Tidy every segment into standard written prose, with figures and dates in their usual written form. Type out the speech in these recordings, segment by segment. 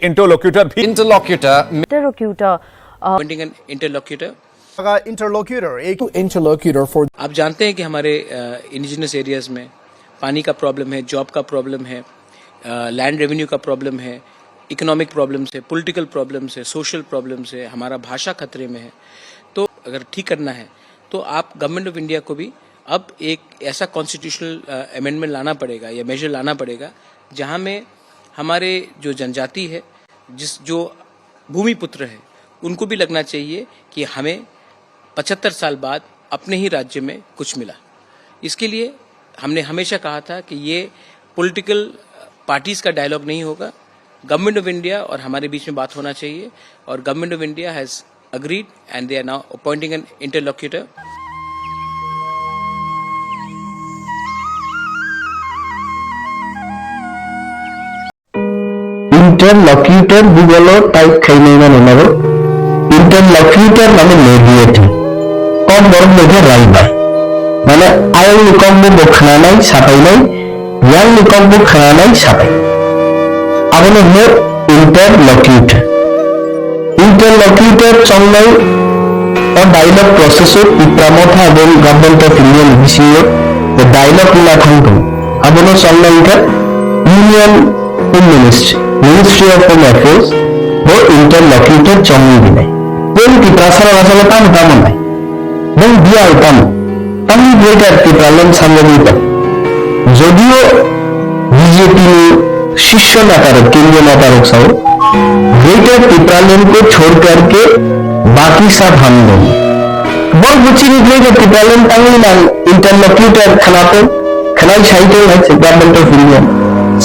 Interlocutor. Appointing an interlocutor. Interlocutor for आप जानते हैं कि हमारे इंडिजिनस एरियाज में पानी का प्रॉब्लम है, जॉब का प्रॉब्लम है, लैंड रेवेन्यू का प्रॉब्लम है, इकोनॉमिक प्रॉब्लम्स है, पॉलिटिकल प्रॉब्लम्स है, सोशल प्रॉब्लम्स है, हमारा भाषा खतरे में है। तो अगर ठीक करना है तो आप गवर्नमेंट ऑफ इंडिया को भी अब एक ऐसा कॉन्स्टिट्यूशनल अमेंडमेंट लाना पड़ेगा या मेजर लाना पड़ेगा जहां में हमारे जो जनजाति है, जो भूमिपुत्र है, उनको भी लगना चाहिए कि हमें 75 साल बाद अपने ही राज्य में कुछ मिला। इसके लिए हमने हमेशा कहा था कि ये पॉलिटिकल पार्टीज का डायलॉग नहीं होगा, गवर्नमेंट ऑफ इंडिया और हमारे बीच में बात होना चाहिए। और government of India has agreed and they are now appointing an interlocutor. Interlocutor Google type খাইনাইনা নেব interlocutor মানে mediator কম বড় মেঘে রাইবাই মানে আইন নিকম্ব বখানা নাই সাপাই নাই ইয়াং নিকম্ব খানা নাই সাপাই আপনি হে interlocutor চংলাই ও ডায়লগ প্রসেসে পিপ্রামথা এবং গভর্নমেন্ট অফ ইন্ডিয়ান বিসিও ও ডায়লগ না খান্টো আপনি চংলাইটা union Ministry of Home Affairs वो interlocutor चंगी दिने कोई पिपरासरा वासला ताम नहीं नहीं दिया ताम ग्रेटर पिपरालन संगठित যদিও बीजेपी शीर्ष नेता केंद्रीय नेता सब ग्रेटर पिपरालन को छोड़ करके बाकी सब हम लोग बहुत बुच्ची ग्रेटर पिपरालन तांगी ना इंटरलोक्यूटर खनाते खनाई शायद है गवर्नमेंट ऑफ इंडिया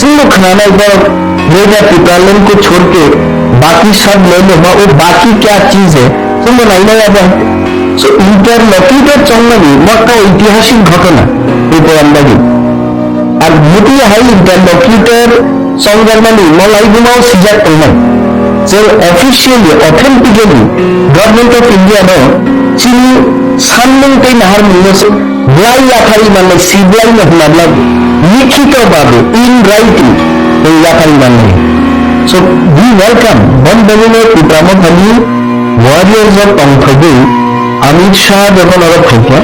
सिंगो खनाना इधर ग्रेटर पिपरालन को छोड़ के बाकी सब ले लो वो बाकी क्या चीज है सिंगो नहीं ना याद है सो इंटरलोक्यूटर चंगनी मक्का ऐतिहासिक घटना ये अंदाजी और मुझे है इंटरलोक्यूटर संगठनी मलाई गुमाओ सिजात करना जो officially authentically government of India ने चीनी सामने के नहर मिलने से ब्लाई आखारी माने सीब्लाई में मतलब लिखित बाबू इन राइटिंग आखारी माने सो वी वेलकम वन बने पिपरामथानी वॉरियर्स ऑफ पंखगु अमित शाह যখন আরব থেকে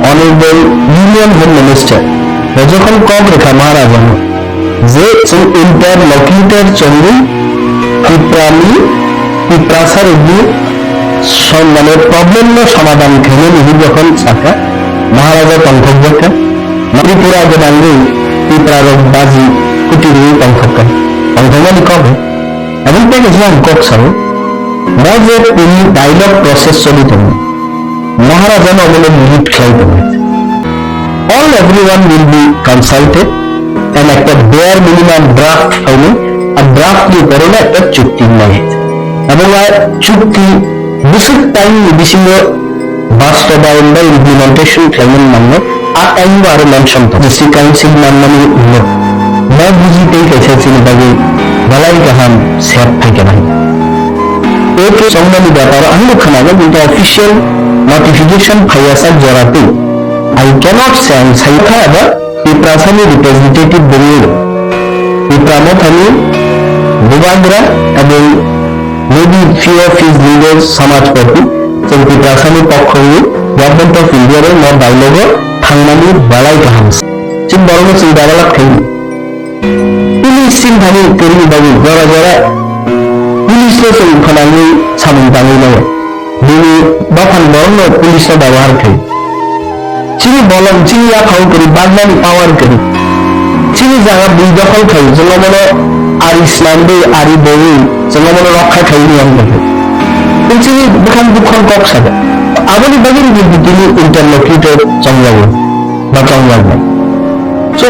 অনারেবল ইউনিয়ন হোম মিনিস্টার যখন কম রেখা মহারাজা যে ইন্টারলোকিউটর চঙ্গি পিপ্রাসার মানে প্রবলেম সমাধান খেলে নিহি যখন সাকা মহারাজা पंखगु त्रिपुरा जनांगे पिपरारक बाजी कुटीरी पंखगु कब এবং থেকে ছিলাম কক্সার যে তিনি ডায়লগ প্রসেস চলিত মহারাজা অবলে মিনিট খেলাইতে হয়েছে all everyone will be consulted and একটা বেয়ার মিনিমাম ড্রাফট হয়নি আর ড্রাফট উপরে একটা চুক্তি হয়েছে এবং আর চুক্তি বিশেষ টাইম বিশেষ বাস্তবায়ন বা ইমপ্লিমেন্টেশন খেলেন মানে আর টাইম আরো মেনশন তো ডিস্ট্রিক্ট কাউন্সিল মাননি হলো मैं बुझीते कैसे चिंतागी भलाई कहां सेट থাকে নাই एक संबंधी व्यापार हम लोग खाना जिनका ऑफिशियल नोटिफिकेशन फाइसा जराते आई कैनॉट सेंड साइथा अगर पिपरासानी रिप्रेजेंटेटिव बनिए पिपरामथानी बुबाग्रा এবং maybe few of his leaders समाजपति जों पिपरासानी पक्षनि गवर्नमेंट ऑफ इंडिया रे न डायलॉग थांगनानि बालाई कहां चिन बरनो चिंतागला थैंक पुलिस सिंह भाई करी बाबू जरा जरा पुलिस ने सब फलानी सामने तांगे लगे दिनी बाफन बरनो पुलिस ने व्यवहार करी चिनी बलम चिनी या खाऊ करी बागनानी पावर करी चिनी जगह बुई दखल खाई जोंगा मनो आर इस्लाम दे आरी बोई जोंगा मनो रक्षा खाई नियम करते चिनी बुखान बुखान कक सादा आबली बगिन दिनी इंटरलोक्यूटर चंगलागो बचांगलागो सो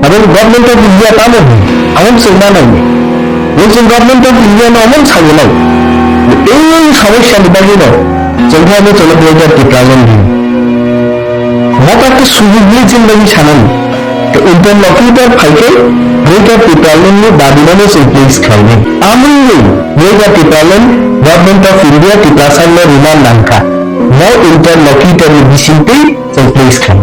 अगर गवर्नमेंट ऑफ इंडिया काम है हम सुनना नहीं वो गवर्नमेंट ऑफ इंडिया में अमन सागे नहीं এই সমস্যা নিবারণ যেটা আমি চলে গিয়ে পিপরাজন দিই মত একটা সুবিধা জিন্দগি ছানান তো इंटरलोक्यूटर फाइके গ্রেটার পিপরাজন में দাবিনানে সিম্পলিস খাইনে আমি গ্রেটার পিপরাজন गवर्नमेंट ऑफ इंडिया पिपरासन में रिमान लंका मैं इंटरलोक्यूटर में बिसिंते सिम्पलिस खाई